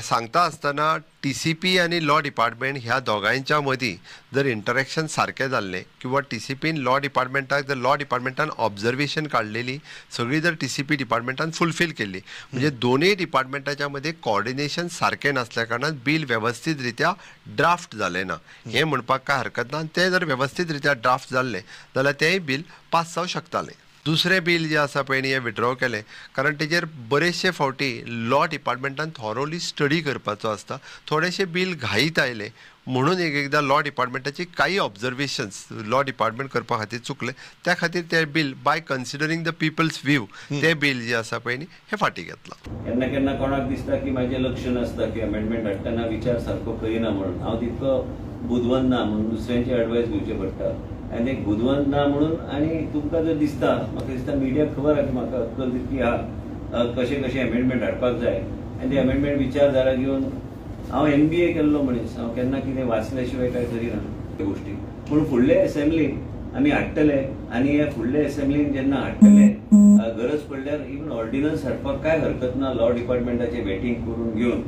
सांगता आसतना TCP आणि लॉ डिपार्टमेंट ह्या दोगांच्या मदीं जर इंटरेक्शन सारकें जाल्लें किंवा TCPन लॉ डिपार्टमेंटाक जर लॉ डिपार्टमेंटान ऑब्जर्वेशन काडलेली सगळी जर TCP डिपार्टमेंटान फुलफील केल्ली म्हणजे दोनूय डिपार्टमेंटाच्या मध्ये कोऑर्डिनेशन सारकें नासल्या कारणान बिल व्यवस्थित रित्या ड्राफ्ट जालें ना हें म्हणपाक काय हरकत ना. तें जर व्यवस्थित रित्या ड्राफ्ट जाल्लें जाल्यार तेंय बिल पास जावंक शकतालें. दुसरें बिल जे आसा पळय न्ही हें विड्रॉ केलें कारण तेजेर बरेचशे फावटी लॉ डिपार्टमेंटान थॉरोली स्टडी करपाचो आसता. थोडेशे बिल घाईत आयले म्हणून एकदां लॉ डिपार्टमेंटाची काही ऑब्जर्वेशन्स लॉ डिपार्टमेंट करपा खातीर चुकले त्या खातीर तें bill by considering the peoples view तें बिल जे आसा पळय न्ही हें फाटीं घेतलां. केन्ना केन्ना कोणाक दिसता की म्हाजें लक्ष नासता की अमेंडमेंट हाडटना विचार सारको करिना म्हणून हांव तितको बुदवंत ना म्हणून दुसऱ्यांची एडवायस घेवचें पडटा आनी एक बुदवंत ना म्हणून आनी तुमकां जर दिसता म्हाका दिसता मिडियाक खबर आहा की म्हाका अक्कल तितकी आहा कशें कशें अमेंडमेंट हाडपाक जाय आनी ते अमेंडमेंट विचारधारा घेवन हांव MBA केल्लो मनीस हांव केन्ना कितें वाचल्या शिवाय कांय करिना त्या गोश्टी पूण फुडले असेंब्लीक आमी हाडटले आनी ह्या फुडले असेंब्लीन जेन्ना हाडटले गरज पडल्यार इवन ऑर्डिनन्स हाडपाक काय हरकत ना लॉ डिपार्टमेंटाचें वेटींग करून घेवन